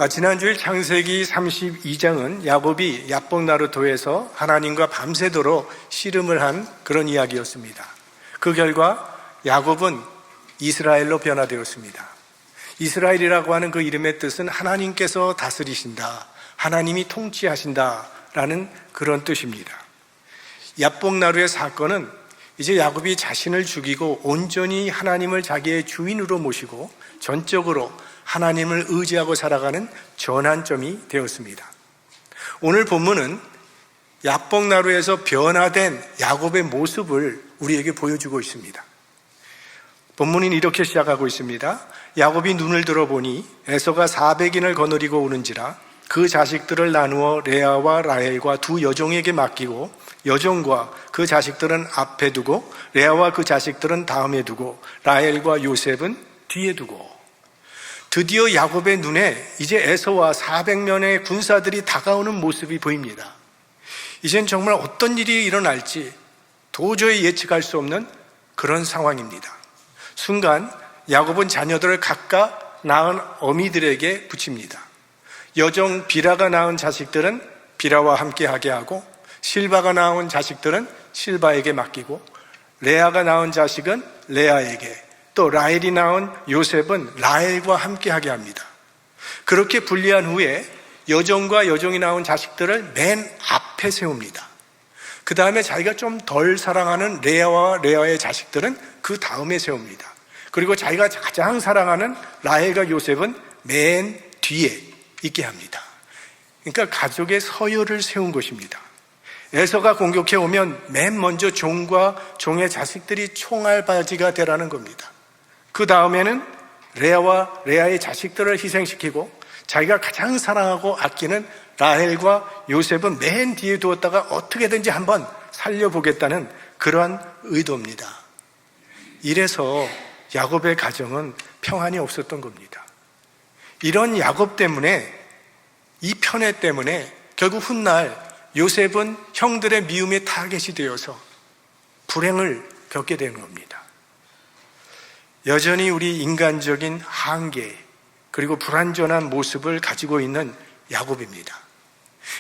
지난주일 창세기 32장은 야곱이 야복나루터에서 하나님과 밤새도록 씨름을 한 그런 이야기였습니다. 그 결과 야곱은 이스라엘로 변화되었습니다. 이스라엘이라고 하는 그 이름의 뜻은 하나님께서 다스리신다, 하나님이 통치하신다라는 그런 뜻입니다. 야복나루의 사건은 이제 야곱이 자신을 죽이고 온전히 하나님을 자기의 주인으로 모시고 전적으로 하나님을 의지하고 살아가는 전환점이 되었습니다. 오늘 본문은 야복나루에서 변화된 야곱의 모습을 우리에게 보여주고 있습니다. 본문은 이렇게 시작하고 있습니다. 야곱이 눈을 들어보니 에서가 400인을 거느리고 오는지라 그 자식들을 나누어 레아와 라헬과 두 여종에게 맡기고 여종과 그 자식들은 앞에 두고 레아와 그 자식들은 다음에 두고 라헬과 요셉은 뒤에 두고. 드디어 야곱의 눈에 이제 에서와 400명의 군사들이 다가오는 모습이 보입니다. 이젠 정말 어떤 일이 일어날지 도저히 예측할 수 없는 그런 상황입니다. 순간 야곱은 자녀들을 각각 낳은 어미들에게 붙입니다. 여종 비라가 낳은 자식들은 비라와 함께하게 하고, 실바가 낳은 자식들은 실바에게 맡기고, 레아가 낳은 자식은 레아에게, 또 라헬이 낳은 요셉은 라헬과 함께하게 합니다. 그렇게 분리한 후에 여종과 여종이 낳은 자식들을 맨 앞에 세웁니다. 그 다음에 자기가 좀 덜 사랑하는 레아와 레아의 자식들은 그 다음에 세웁니다. 그리고 자기가 가장 사랑하는 라헬과 요셉은 맨 뒤에 있게 합니다. 그러니까 가족의 서열을 세운 것입니다. 에서가 공격해 오면 맨 먼저 종과 종의 자식들이 총알바지가 되라는 겁니다. 그 다음에는 레아와 레아의 자식들을 희생시키고 자기가 가장 사랑하고 아끼는 라헬과 요셉은 맨 뒤에 두었다가 어떻게든지 한번 살려보겠다는 그러한 의도입니다. 이래서 야곱의 가정은 평안이 없었던 겁니다. 이런 야곱 때문에, 이 편애 때문에 결국 훗날 요셉은 형들의 미움에 타겟이 되어서 불행을 겪게 되는 겁니다. 여전히 우리 인간적인 한계 그리고 불완전한 모습을 가지고 있는 야곱입니다.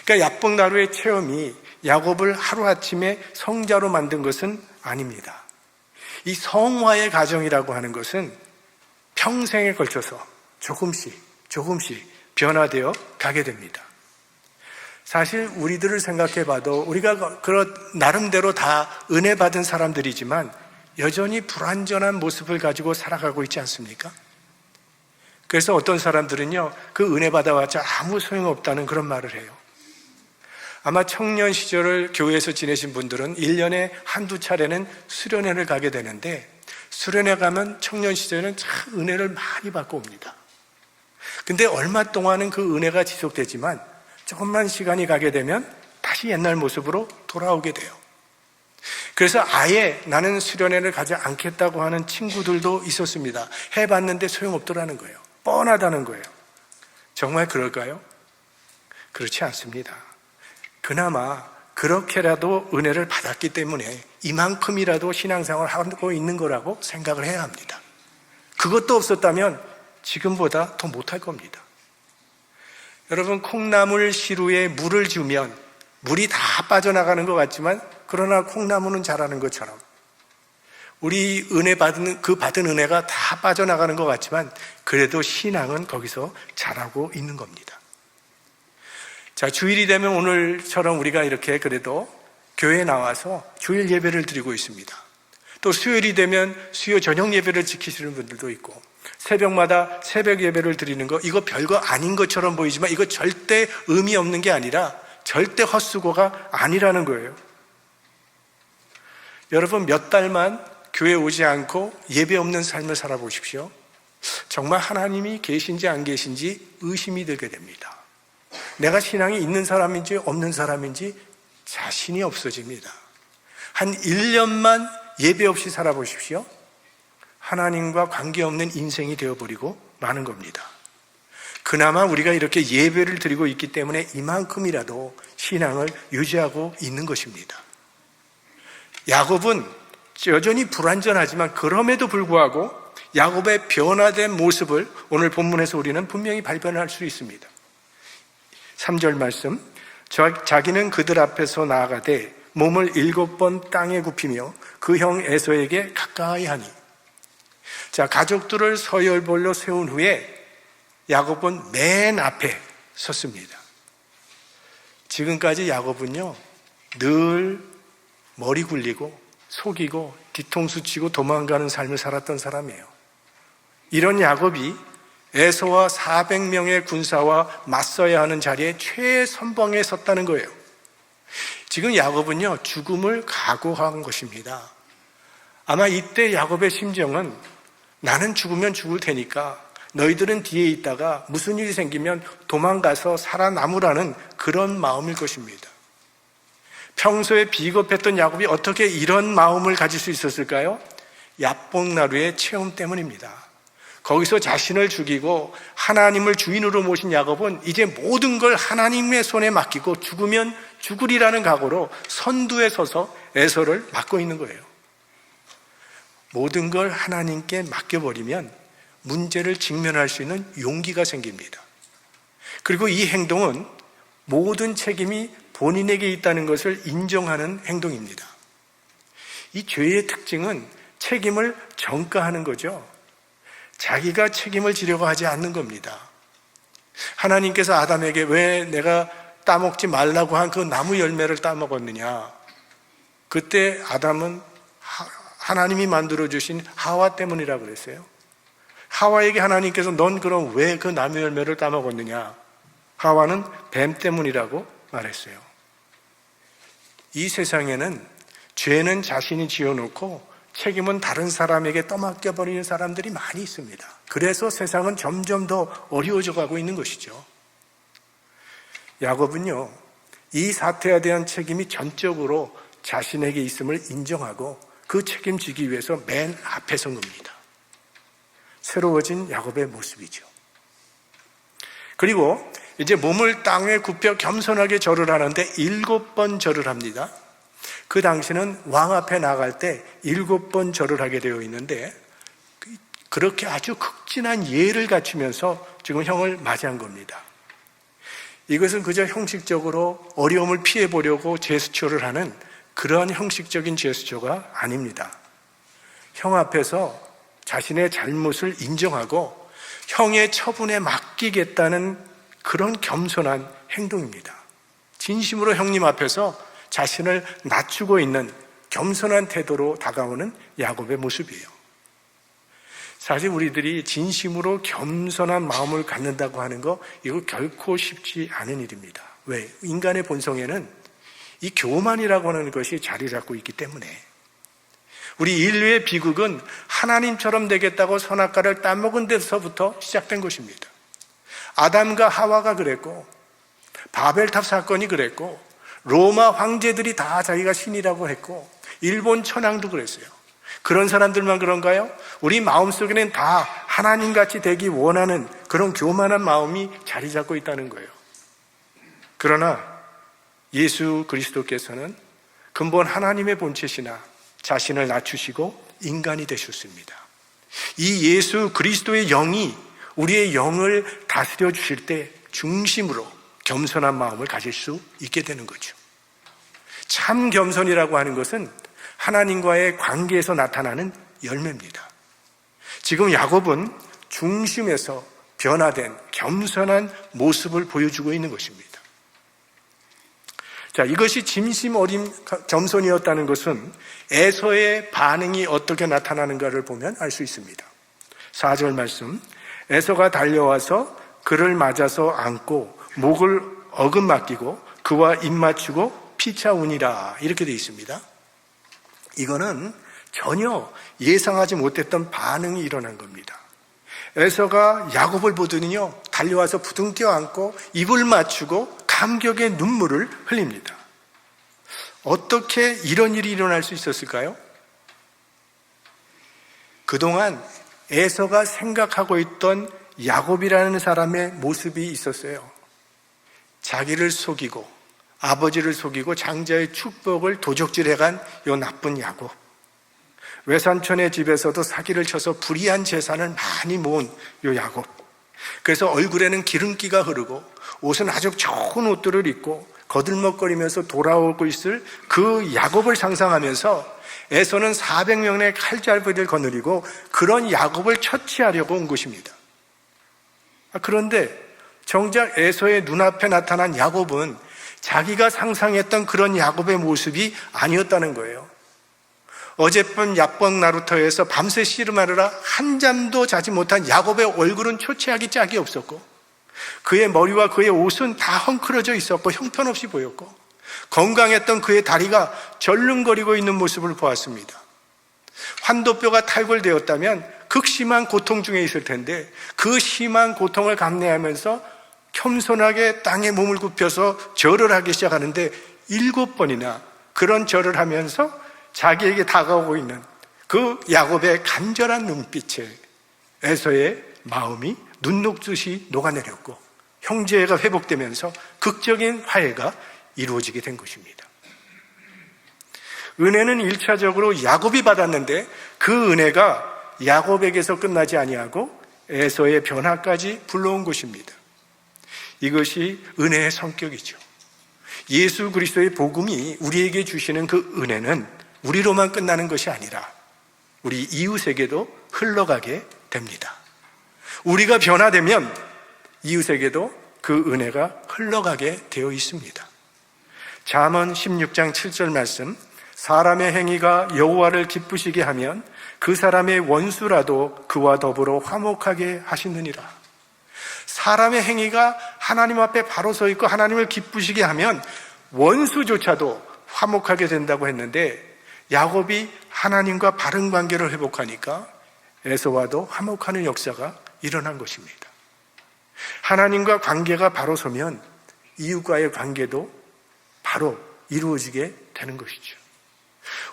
그러니까 야복나루의 체험이 야곱을 하루아침에 성자로 만든 것은 아닙니다. 이 성화의 과정이라고 하는 것은 평생에 걸쳐서 조금씩 변화되어 가게 됩니다. 사실 우리들을 생각해 봐도 우리가 나름대로 다 은혜 받은 사람들이지만 여전히 불완전한 모습을 가지고 살아가고 있지 않습니까? 그래서 어떤 사람들은요, 그 은혜 받아봤자 아무 소용없다는 그런 말을 해요. 아마 청년 시절을 교회에서 지내신 분들은 1년에 한두 차례는 수련회를 가게 되는데, 수련회 가면 청년 시절에는 참 은혜를 많이 받고 옵니다. 근데 얼마 동안은 그 은혜가 지속되지만 조금만 시간이 가게 되면 다시 옛날 모습으로 돌아오게 돼요. 그래서 아예 나는 수련회를 가지 않겠다고 하는 친구들도 있었습니다. 해봤는데 소용없더라는 거예요. 뻔하다는 거예요. 정말 그럴까요? 그렇지 않습니다. 그나마 그렇게라도 은혜를 받았기 때문에 이만큼이라도 신앙생활을 하고 있는 거라고 생각을 해야 합니다. 그것도 없었다면 지금보다 더 못할 겁니다. 여러분, 콩나물 시루에 물을 주면 물이 다 빠져나가는 것 같지만 그러나 콩나물은 자라는 것처럼 우리 받은 은혜가 다 빠져나가는 것 같지만 그래도 신앙은 거기서 자라고 있는 겁니다. 자, 주일이 되면 오늘처럼 우리가 이렇게 그래도 교회에 나와서 주일 예배를 드리고 있습니다. 또 수요일이 되면 수요 저녁 예배를 지키시는 분들도 있고, 새벽마다 새벽 예배를 드리는 거, 이거 별거 아닌 것처럼 보이지만 이거 절대 의미 없는 게 아니라 절대 헛수고가 아니라는 거예요. 여러분, 몇 달만 교회 오지 않고 예배 없는 삶을 살아보십시오. 정말 하나님이 계신지 안 계신지 의심이 들게 됩니다. 내가 신앙이 있는 사람인지 없는 사람인지 자신이 없어집니다. 한 1년만 예배 없이 살아보십시오. 하나님과 관계없는 인생이 되어버리고 마는 겁니다. 그나마 우리가 이렇게 예배를 드리고 있기 때문에 이만큼이라도 신앙을 유지하고 있는 것입니다. 야곱은 여전히 불완전하지만 그럼에도 불구하고 야곱의 변화된 모습을 오늘 본문에서 우리는 분명히 발견할 수 있습니다. 3절 말씀, 자기는 그들 앞에서 나아가되 몸을 7번 땅에 굽히며 그 형 에서에게 가까이 하니. 자, 가족들을 서열별로 세운 후에 야곱은 맨 앞에 섰습니다. 지금까지 야곱은요, 늘 머리 굴리고 속이고 뒤통수 치고 도망가는 삶을 살았던 사람이에요. 이런 야곱이 에서와 400명의 군사와 맞서야 하는 자리에 최선봉에 섰다는 거예요. 지금 야곱은요, 죽음을 각오한 것입니다. 아마 이때 야곱의 심정은 나는 죽으면 죽을 테니까 너희들은 뒤에 있다가 무슨 일이 생기면 도망가서 살아남으라는 그런 마음일 것입니다. 평소에 비겁했던 야곱이 어떻게 이런 마음을 가질 수 있었을까요? 야복나루의 체험 때문입니다. 거기서 자신을 죽이고 하나님을 주인으로 모신 야곱은 이제 모든 걸 하나님의 손에 맡기고 죽으면 죽으리라는 각오로 선두에 서서 에서를 막고 있는 거예요. 모든 걸 하나님께 맡겨버리면 문제를 직면할 수 있는 용기가 생깁니다. 그리고 이 행동은 모든 책임이 본인에게 있다는 것을 인정하는 행동입니다. 이 죄의 특징은 책임을 전가하는 거죠. 자기가 책임을 지려고 하지 않는 겁니다. 하나님께서 아담에게 왜 내가 따먹지 말라고 한 그 나무 열매를 따먹었느냐? 그때 아담은 하나님이 만들어주신 하와 때문이라고 그랬어요. 하와에게 하나님께서 넌 그럼 왜 그 나무 열매를 따먹었느냐? 하와는 뱀 때문이라고 말했어요. 이 세상에는 죄는 자신이 지어놓고 책임은 다른 사람에게 떠맡겨버리는 사람들이 많이 있습니다. 그래서 세상은 점점 더 어려워져 가고 있는 것이죠. 야곱은요, 이 사태에 대한 책임이 전적으로 자신에게 있음을 인정하고 그 책임지기 위해서 맨 앞에 선 겁니다. 새로워진 야곱의 모습이죠. 그리고 이제 몸을 땅에 굽혀 겸손하게 절을 하는데 7번 절을 합니다. 그 당시는 왕 앞에 나갈 때 7번 절을 하게 되어 있는데 그렇게 아주 극진한 예를 갖추면서 지금 형을 맞이한 겁니다. 이것은 그저 형식적으로 어려움을 피해 보려고 제스처를 하는 그러한 형식적인 제스처가 아닙니다. 형 앞에서 자신의 잘못을 인정하고 형의 처분에 맡기겠다는 그런 겸손한 행동입니다. 진심으로 형님 앞에서 자신을 낮추고 있는 겸손한 태도로 다가오는 야곱의 모습이에요. 사실 우리들이 진심으로 겸손한 마음을 갖는다고 하는 거 이거 결코 쉽지 않은 일입니다. 왜? 인간의 본성에는 이 교만이라고 하는 것이 자리 잡고 있기 때문에 우리 인류의 비극은 하나님처럼 되겠다고 선악과를 따먹은 데서부터 시작된 것입니다. 아담과 하와가 그랬고 바벨탑 사건이 그랬고 로마 황제들이 다 자기가 신이라고 했고 일본 천황도 그랬어요. 그런 사람들만 그런가요? 우리 마음속에는 다 하나님같이 되기 원하는 그런 교만한 마음이 자리 잡고 있다는 거예요. 그러나 예수 그리스도께서는 근본 하나님의 본체시나 자신을 낮추시고 인간이 되셨습니다. 이 예수 그리스도의 영이 우리의 영을 다스려 주실 때 중심으로 겸손한 마음을 가질 수 있게 되는 거죠. 참 겸손이라고 하는 것은 하나님과의 관계에서 나타나는 열매입니다. 지금 야곱은 중심에서 변화된 겸손한 모습을 보여주고 있는 것입니다. 자, 이것이 진심 어린 겸손이었다는 것은 에서의 반응이 어떻게 나타나는가를 보면 알 수 있습니다. 4절 말씀, 에서가 달려와서 그를 맞아서 안고 목을 어금맞기고 그와 입 맞추고 피차우니라 이렇게 되어 있습니다. 이거는 전혀 예상하지 못했던 반응이 일어난 겁니다. 에서가 야곱을 보더니요 달려와서 부둥켜 안고 입을 맞추고 감격의 눈물을 흘립니다. 어떻게 이런 일이 일어날 수 있었을까요? 그동안 에서가 생각하고 있던 야곱이라는 사람의 모습이 있었어요. 자기를 속이고 아버지를 속이고 장자의 축복을 도적질해간 요 나쁜 야곱. 외삼촌의 집에서도 사기를 쳐서 불이한 재산을 많이 모은 요 야곱. 그래서 얼굴에는 기름기가 흐르고 옷은 아주 좋은 옷들을 입고 거들먹거리면서 돌아오고 있을 그 야곱을 상상하면서 에서는 400명의 칼잡이를 거느리고 그런 야곱을 처치하려고 온 것입니다. 그런데 정작 에서의 눈앞에 나타난 야곱은 자기가 상상했던 그런 야곱의 모습이 아니었다는 거예요. 어젯밤 야복 나루터에서 밤새 씨름하느라 한 잠도 자지 못한 야곱의 얼굴은 초췌하기 짝이 없었고, 그의 머리와 그의 옷은 다 헝클어져 있었고 형편없이 보였고, 건강했던 그의 다리가 절름거리고 있는 모습을 보았습니다. 환도뼈가 탈골되었다면 극심한 고통 중에 있을 텐데 그 심한 고통을 감내하면서 겸손하게 땅에 몸을 굽혀서 절을 하기 시작하는데 7번이나 그런 절을 하면서 자기에게 다가오고 있는 그 야곱의 간절한 눈빛에 에서의 마음이 눈 녹듯이 녹아내렸고 형제가 회복되면서 극적인 화해가 이루어지게 된 것입니다. 은혜는 1차적으로 야곱이 받았는데 그 은혜가 야곱에게서 끝나지 아니하고 에서의 변화까지 불러온 것입니다. 이것이 은혜의 성격이죠. 예수 그리스도의 복음이 우리에게 주시는 그 은혜는 우리로만 끝나는 것이 아니라 우리 이웃에게도 흘러가게 됩니다. 우리가 변화되면 이웃에게도 그 은혜가 흘러가게 되어 있습니다. 잠언 16장 7절 말씀, 사람의 행위가 여호와를 기쁘시게 하면 그 사람의 원수라도 그와 더불어 화목하게 하시느니라. 사람의 행위가 하나님 앞에 바로 서 있고 하나님을 기쁘시게 하면 원수조차도 화목하게 된다고 했는데, 야곱이 하나님과 바른 관계를 회복하니까 에서와도 화목하는 역사가 일어난 것입니다. 하나님과 관계가 바로 서면 이웃과의 관계도 바로 이루어지게 되는 것이죠.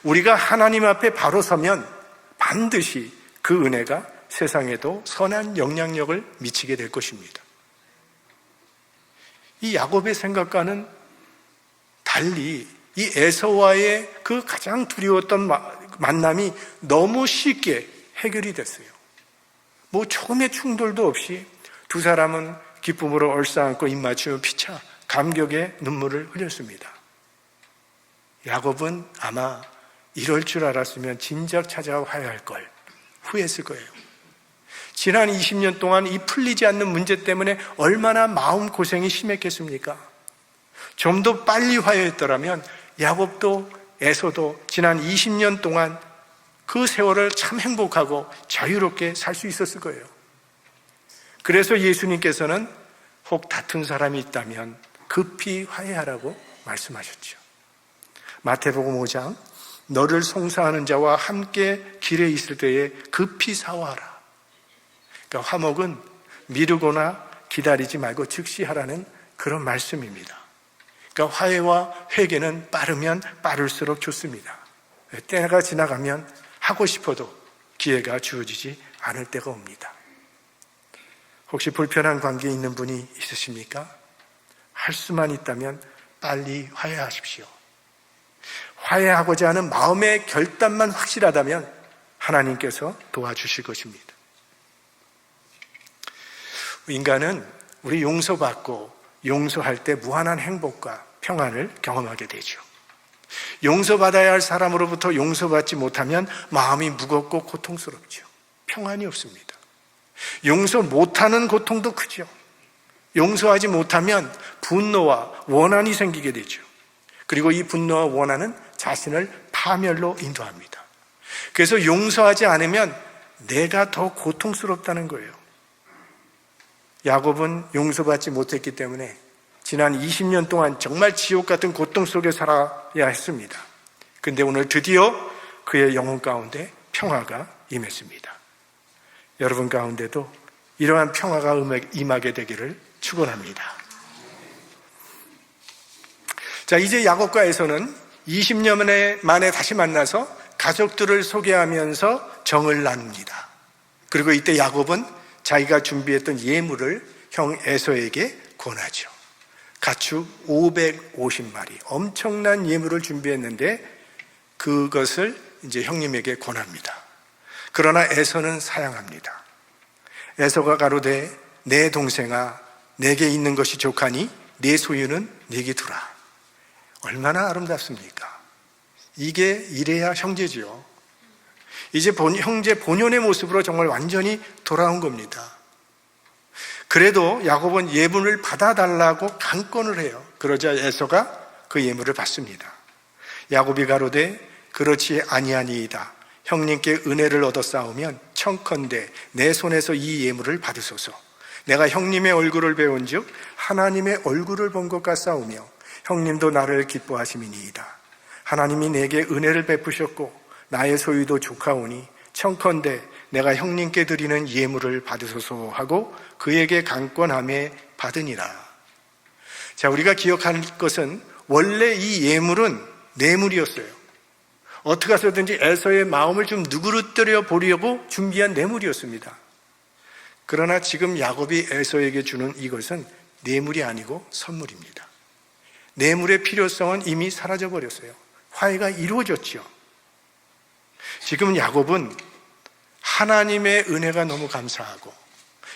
우리가 하나님 앞에 바로 서면 반드시 그 은혜가 세상에도 선한 영향력을 미치게 될 것입니다. 이 야곱의 생각과는 달리 이 에서와의 그 가장 두려웠던 만남이 너무 쉽게 해결이 됐어요. 조금의 충돌도 없이 두 사람은 기쁨으로 얼싸안고 입 맞추며 피차 감격의 눈물을 흘렸습니다. 야곱은 아마 이럴 줄 알았으면 진작 찾아와 화해할 걸 후회했을 거예요. 지난 20년 동안 이 풀리지 않는 문제 때문에 얼마나 마음고생이 심했겠습니까? 좀 더 빨리 화해했더라면 야곱도 에서도 지난 20년 동안 그 세월을 참 행복하고 자유롭게 살 수 있었을 거예요. 그래서 예수님께서는 혹 다툰 사람이 있다면 급히 화해하라고 말씀하셨죠. 마태복음 5장, 너를 송사하는 자와 함께 길에 있을 때에 급히 사화하라. 그러니까 화목은 미루거나 기다리지 말고 즉시 하라는 그런 말씀입니다. 그러니까 화해와 회개는 빠르면 빠를수록 좋습니다. 때가 지나가면 하고 싶어도 기회가 주어지지 않을 때가 옵니다. 혹시 불편한 관계에 있는 분이 있으십니까? 할 수만 있다면 빨리 화해하십시오. 화해하고자 하는 마음의 결단만 확실하다면 하나님께서 도와주실 것입니다. 인간은 우리 용서받고 용서할 때 무한한 행복과 평안을 경험하게 되죠. 용서받아야 할 사람으로부터 용서받지 못하면 마음이 무겁고 고통스럽죠. 평안이 없습니다. 용서 못하는 고통도 크죠. 용서하지 못하면 분노와 원한이 생기게 되죠. 그리고 이 분노와 원한은 자신을 파멸로 인도합니다. 그래서 용서하지 않으면 내가 더 고통스럽다는 거예요. 야곱은 용서받지 못했기 때문에 지난 20년 동안 정말 지옥 같은 고통 속에 살아야 했습니다. 그런데 오늘 드디어 그의 영혼 가운데 평화가 임했습니다. 여러분 가운데도 이러한 평화가 임하게 되기를 축원합니다. 자, 이제 야곱과 에서는 20년 만에 다시 만나서 가족들을 소개하면서 정을 나눕니다. 그리고 이때 야곱은 자기가 준비했던 예물을 형 에서에게 권하죠. 가축 550마리, 엄청난 예물을 준비했는데 그것을 이제 형님에게 권합니다. 그러나 에서는 사양합니다. 에서가 가로되 내 동생아, 내게 있는 것이 족하니 내 소유는 내게 두라. 얼마나 아름답습니까? 이게 이래야 형제지요. 이제 형제 본연의 모습으로 정말 완전히 돌아온 겁니다. 그래도 야곱은 예물을 받아달라고 강권을 해요. 그러자 에서가 그 예물을 받습니다. 야곱이 가로되 그렇지 아니하니이다. 형님께 은혜를 얻어 싸우면 청컨대 내 손에서 이 예물을 받으소서. 내가 형님의 얼굴을 배운즉 하나님의 얼굴을 본 것 같사오며 형님도 나를 기뻐하심이니이다. 하나님이 내게 은혜를 베푸셨고 나의 소유도 족하오니 청컨대 내가 형님께 드리는 예물을 받으소서 하고 그에게 강권하며 받으니라. 자, 우리가 기억할 것은 원래 이 예물은 뇌물이었어요. 어떻게 해서든지 에서의 마음을 좀 누그러뜨려 보려고 준비한 뇌물이었습니다. 그러나 지금 야곱이 에서에게 주는 이것은 뇌물이 아니고 선물입니다. 뇌물의 필요성은 이미 사라져 버렸어요. 화해가 이루어졌죠. 지금 야곱은 하나님의 은혜가 너무 감사하고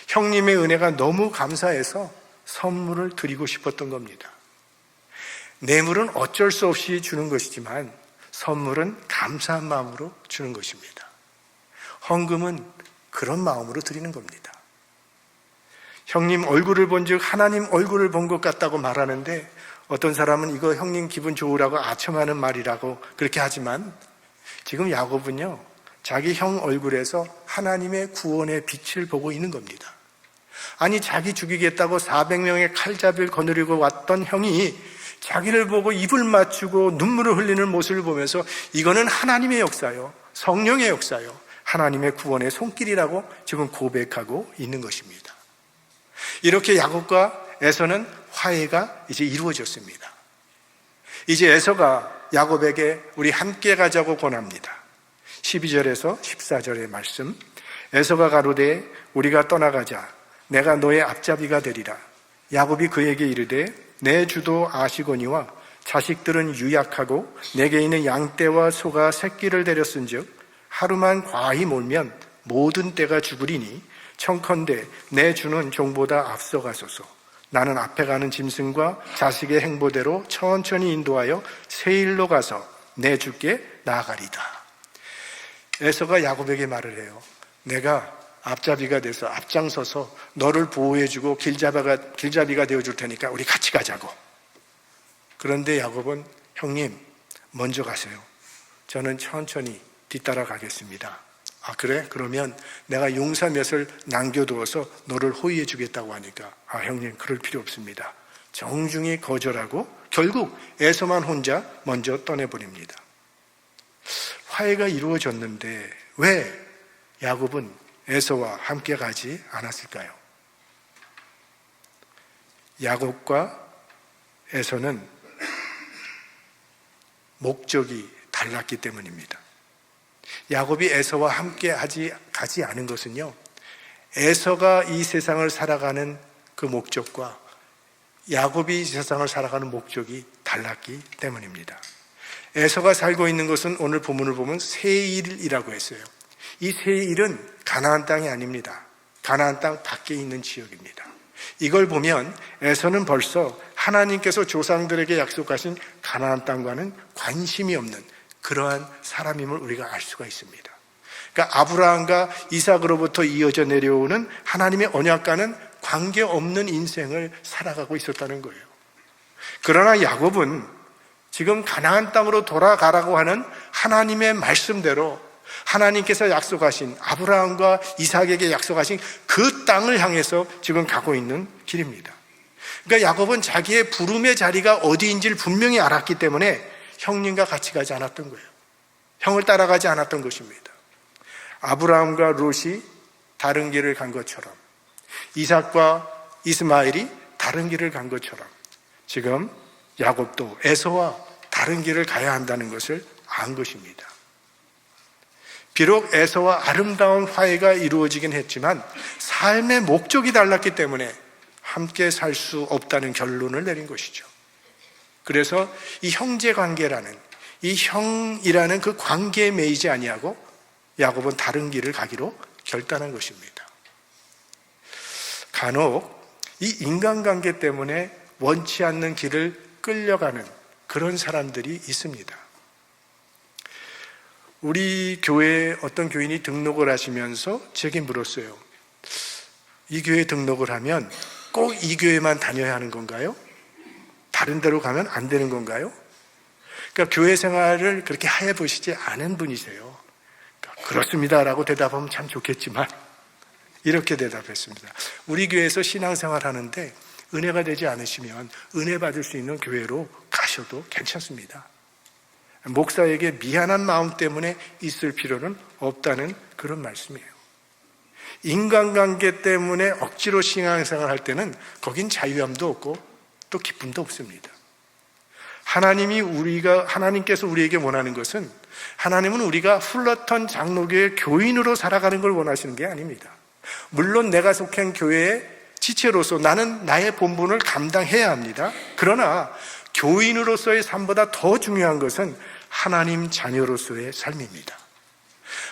형님의 은혜가 너무 감사해서 선물을 드리고 싶었던 겁니다. 뇌물은 어쩔 수 없이 주는 것이지만 선물은 감사한 마음으로 주는 것입니다. 헌금은 그런 마음으로 드리는 겁니다. 형님 얼굴을 본즉 하나님 얼굴을 본 것 같다고 말하는데 어떤 사람은 이거 형님 기분 좋으라고 아첨하는 말이라고 그렇게 하지만 지금 야곱은요 자기 형 얼굴에서 하나님의 구원의 빛을 보고 있는 겁니다. 아니 자기 죽이겠다고 400명의 칼잡이를 거느리고 왔던 형이 자기를 보고 입을 맞추고 눈물을 흘리는 모습을 보면서 이거는 하나님의 역사요, 성령의 역사요, 하나님의 구원의 손길이라고 지금 고백하고 있는 것입니다. 이렇게 야곱과 에서는 화해가 이제 이루어졌습니다. 이제 에서가 야곱에게 우리 함께 가자고 권합니다. 12절에서 14절의 말씀. 에서가 가로되 우리가 떠나가자. 내가 너의 앞잡이가 되리라. 야곱이 그에게 이르되 내 주도 아시거니와 자식들은 유약하고 내게 있는 양떼와 소가 새끼를 데렸은즉 하루만 과히 몰면 모든 떼가 죽으리니 청컨대 내 주는 종보다 앞서가소서. 나는 앞에 가는 짐승과 자식의 행보대로 천천히 인도하여 세일로 가서 내 주께 나아가리다. 에서가 야곱에게 말을 해요. 내가 앞잡이가 돼서 앞장서서 너를 보호해주고 길잡이가 되어줄 테니까 우리 같이 가자고. 그런데 야곱은 형님 먼저 가세요. 저는 천천히 뒤따라 가겠습니다. 아 그래? 그러면 내가 용사 몇을 남겨두어서 너를 호위해 주겠다고 하니까 아 형님 그럴 필요 없습니다. 정중히 거절하고 결국 에서만 혼자 먼저 떠내버립니다. 화해가 이루어졌는데 왜 야곱은 에서와 함께 가지 않았을까요? 야곱과 에서는 목적이 달랐기 때문입니다. 야곱이 에서와 함께 가지 않은 것은요, 에서가 이 세상을 살아가는 그 목적과 야곱이 이 세상을 살아가는 목적이 달랐기 때문입니다. 에서가 살고 있는 것은 오늘 본문을 보면 세일이라고 했어요. 이 세일은 가나안 땅이 아닙니다. 가나안 땅 밖에 있는 지역입니다. 이걸 보면 에서는 벌써 하나님께서 조상들에게 약속하신 가나안 땅과는 관심이 없는 그러한 사람임을 우리가 알 수가 있습니다. 그러니까 아브라함과 이삭으로부터 이어져 내려오는 하나님의 언약과는 관계없는 인생을 살아가고 있었다는 거예요. 그러나 야곱은 지금 가나안 땅으로 돌아가라고 하는 하나님의 말씀대로 하나님께서 약속하신 아브라함과 이삭에게 약속하신 그 땅을 향해서 지금 가고 있는 길입니다. 그러니까 야곱은 자기의 부름의 자리가 어디인지를 분명히 알았기 때문에 형님과 같이 가지 않았던 거예요. 형을 따라가지 않았던 것입니다. 아브라함과 롯이 다른 길을 간 것처럼 이삭과 이스마엘이 다른 길을 간 것처럼 지금 야곱도 에서와 다른 길을 가야 한다는 것을 안 것입니다. 비록 에서와 아름다운 화해가 이루어지긴 했지만 삶의 목적이 달랐기 때문에 함께 살 수 없다는 결론을 내린 것이죠. 그래서 이 형제 관계라는 이 형이라는 그 관계에 매이지 아니하고 야곱은 다른 길을 가기로 결단한 것입니다. 간혹 이 인간관계 때문에 원치 않는 길을 끌려가는 그런 사람들이 있습니다. 우리 교회에 어떤 교인이 등록을 하시면서 제게 물었어요. 이 교회에 등록을 하면 꼭 이 교회만 다녀야 하는 건가요? 다른 데로 가면 안 되는 건가요? 그러니까 교회 생활을 그렇게 해보시지 않은 분이세요. 그러니까 그렇습니다라고 대답하면 참 좋겠지만 이렇게 대답했습니다. 우리 교회에서 신앙생활 하는데 은혜가 되지 않으시면 은혜 받을 수 있는 교회로 가셔도 괜찮습니다. 목사에게 미안한 마음 때문에 있을 필요는 없다는 그런 말씀이에요. 인간관계 때문에 억지로 신앙생활 할 때는 거긴 자유함도 없고 또 기쁨도 없습니다. 하나님께서 우리에게 원하는 것은, 하나님은 우리가 플러턴 장로교의 교인으로 살아가는 걸 원하시는 게 아닙니다. 물론 내가 속한 교회의 지체로서 나는 나의 본분을 감당해야 합니다. 그러나 교인으로서의 삶보다 더 중요한 것은 하나님 자녀로서의 삶입니다.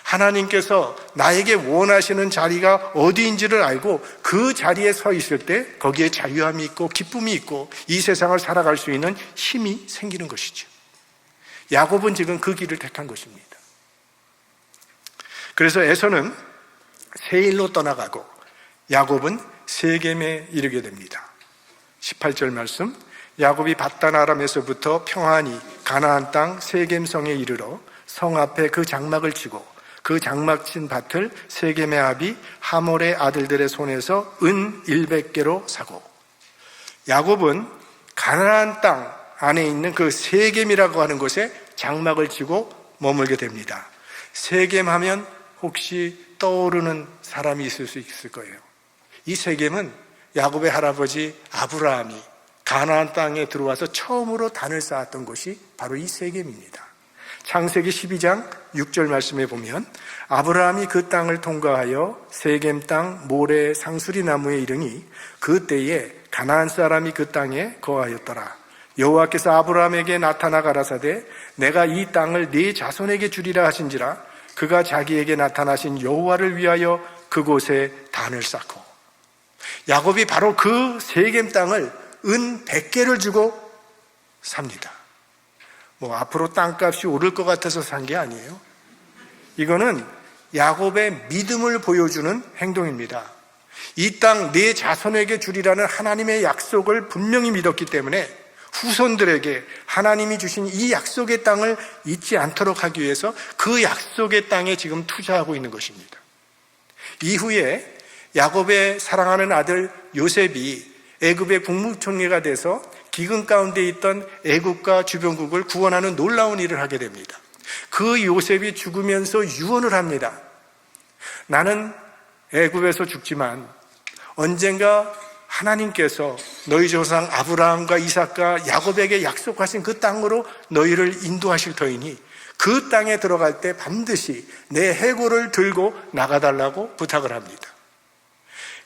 하나님께서 나에게 원하시는 자리가 어디인지를 알고 그 자리에 서 있을 때 거기에 자유함이 있고 기쁨이 있고 이 세상을 살아갈 수 있는 힘이 생기는 것이죠. 야곱은 지금 그 길을 택한 것입니다. 그래서 에서는 세일로 떠나가고 야곱은 세겜에 이르게 됩니다. 18절 말씀, 야곱이 밧단 아람에서부터 평안히 가나안 땅 세겜성에 이르러 성 앞에 그 장막을 치고 그 장막 친 밭을 세겜의 아비 하몰의 아들들의 손에서 은 100개로 사고, 야곱은 가나안 땅 안에 있는 그 세겜이라고 하는 곳에 장막을 치고 머물게 됩니다. 세겜 하면 혹시 떠오르는 사람이 있을 수 있을 거예요. 이 세겜은 야곱의 할아버지 아브라함이 가나안 땅에 들어와서 처음으로 단을 쌓았던 곳이 바로 이 세겜입니다. 창세기 12장 6절 말씀에 보면 아브라함이 그 땅을 통과하여 세겜 땅 모래 상수리 나무에 이르니 그때에 가나안 사람이 그 땅에 거하였더라. 여호와께서 아브라함에게 나타나 가라사대 내가 이 땅을 네 자손에게 주리라 하신지라 그가 자기에게 나타나신 여호와를 위하여 그곳에 단을 쌓고, 야곱이 바로 그 세겜 땅을 은 100개를 주고 삽니다. 앞으로 땅값이 오를 것 같아서 산 게 아니에요. 이거는 야곱의 믿음을 보여주는 행동입니다. 이 땅 내 자손에게 주리라는 하나님의 약속을 분명히 믿었기 때문에 후손들에게 하나님이 주신 이 약속의 땅을 잊지 않도록 하기 위해서 그 약속의 땅에 지금 투자하고 있는 것입니다. 이후에 야곱의 사랑하는 아들 요셉이 애굽의 국무총리가 돼서 기근 가운데 있던 애국과 주변국을 구원하는 놀라운 일을 하게 됩니다. 그 요셉이 죽으면서 유언을 합니다. 나는 애굽에서 죽지만 언젠가 하나님께서 너희 조상 아브라함과 이삭과 야곱에게 약속하신 그 땅으로 너희를 인도하실 터이니 그 땅에 들어갈 때 반드시 내 해골을 들고 나가달라고 부탁을 합니다.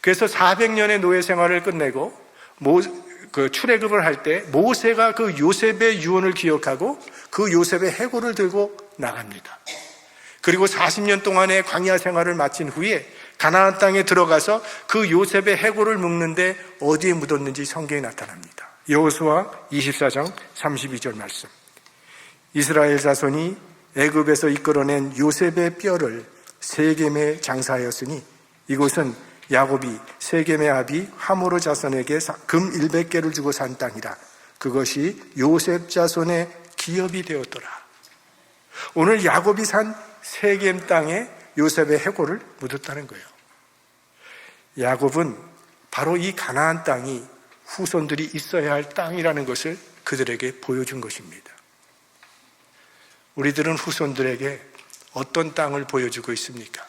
그래서 400년의 노예 생활을 끝내고 출애굽을 할 때 모세가 그 요셉의 유언을 기억하고 그 요셉의 해골을 들고 나갑니다. 그리고 40년 동안의 광야 생활을 마친 후에 가나안 땅에 들어가서 그 요셉의 해골을 묵는데 어디에 묻었는지 성경에 나타납니다. 여호수아 24장 32절 말씀, 이스라엘 자손이 애굽에서 이끌어낸 요셉의 뼈를 세겜에 장사하였으니 이곳은 야곱이 세겜의 아비 하모르 자손에게 금 100개를 주고 산 땅이라. 그것이 요셉 자손의 기업이 되었더라. 오늘 야곱이 산 세겜 땅에 요셉의 해골을 묻었다는 거예요. 야곱은 바로 이 가나안 땅이 후손들이 있어야 할 땅이라는 것을 그들에게 보여준 것입니다. 우리들은 후손들에게 어떤 땅을 보여주고 있습니까?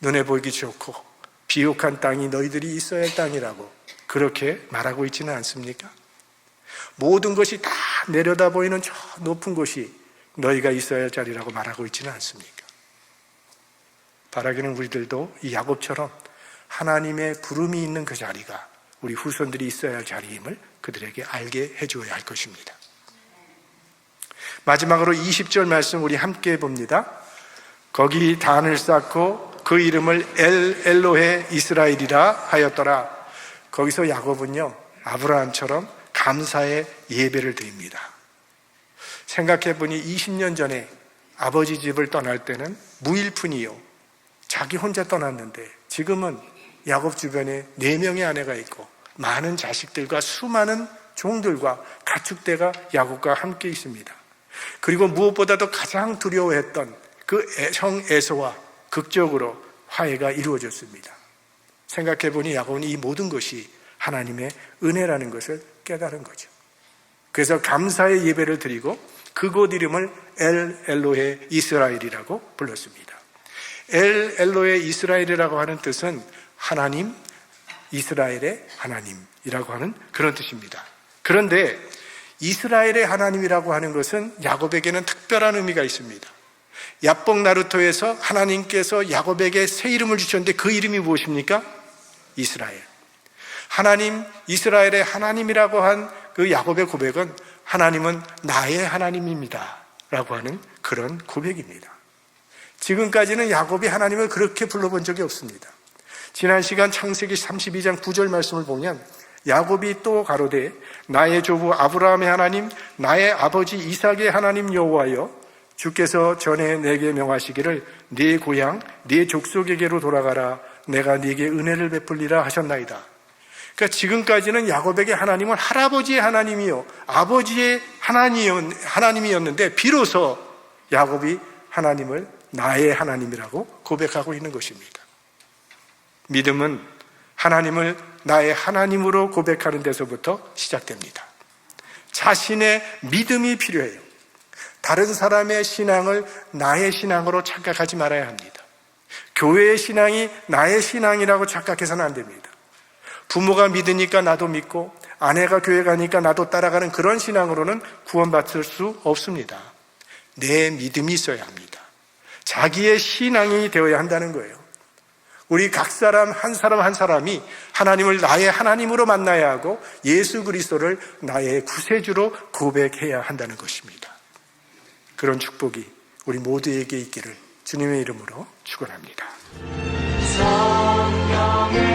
눈에 보이기 좋고 비옥한 땅이 너희들이 있어야 할 땅이라고 그렇게 말하고 있지는 않습니까? 모든 것이 다 내려다 보이는 저 높은 곳이 너희가 있어야 할 자리라고 말하고 있지는 않습니까? 바라기는 우리들도 이 야곱처럼 하나님의 부름이 있는 그 자리가 우리 후손들이 있어야 할 자리임을 그들에게 알게 해줘야 할 것입니다. 마지막으로 20절 말씀 우리 함께 봅니다. 거기 단을 쌓고 그 이름을 엘로헤 이스라엘이라 하였더라. 거기서 야곱은요, 아브라함처럼 감사의 예배를 드립니다. 생각해보니 20년 전에 아버지 집을 떠날 때는 무일푼이요, 자기 혼자 떠났는데 지금은 야곱 주변에 4명의 아내가 있고 많은 자식들과 수많은 종들과 가축대가 야곱과 함께 있습니다. 그리고 무엇보다도 가장 두려워했던 그 형 에서와 극적으로 화해가 이루어졌습니다. 생각해보니 야곱은 이 모든 것이 하나님의 은혜라는 것을 깨달은 거죠. 그래서 감사의 예배를 드리고 그곳 이름을 엘로헤 이스라엘이라고 불렀습니다. 엘로헤 이스라엘이라고 하는 뜻은 하나님, 이스라엘의 하나님이라고 하는 그런 뜻입니다. 그런데 이스라엘의 하나님이라고 하는 것은 야곱에게는 특별한 의미가 있습니다. 야복 나루토에서 하나님께서 야곱에게 새 이름을 주셨는데 그 이름이 무엇입니까? 이스라엘. 하나님, 이스라엘의 하나님이라고 한 그 야곱의 고백은 하나님은 나의 하나님입니다 라고 하는 그런 고백입니다. 지금까지는 야곱이 하나님을 그렇게 불러본 적이 없습니다. 지난 시간 창세기 32장 9절 말씀을 보면 야곱이 또 가로되 나의 조부 아브라함의 하나님, 나의 아버지 이삭의 하나님 여호와여, 주께서 전에 내게 명하시기를 네 고향 네 족속에게로 돌아가라, 내가 네게 은혜를 베풀리라 하셨나이다. 그러니까 지금까지는 야곱에게 하나님은 할아버지의 하나님이요 아버지의 하나님이었는데 비로소 야곱이 하나님을 나의 하나님이라고 고백하고 있는 것입니다. 믿음은 하나님을 나의 하나님으로 고백하는 데서부터 시작됩니다. 자신의 믿음이 필요해요. 다른 사람의 신앙을 나의 신앙으로 착각하지 말아야 합니다. 교회의 신앙이 나의 신앙이라고 착각해서는 안 됩니다. 부모가 믿으니까 나도 믿고 아내가 교회 가니까 나도 따라가는 그런 신앙으로는 구원받을 수 없습니다. 내 믿음이 있어야 합니다. 자기의 신앙이 되어야 한다는 거예요. 우리 각 사람 한 사람이 하나님을 나의 하나님으로 만나야 하고 예수 그리스도를 나의 구세주로 고백해야 한다는 것입니다. 그런 축복이 우리 모두에게 있기를 주님의 이름으로 축원합니다. 성령의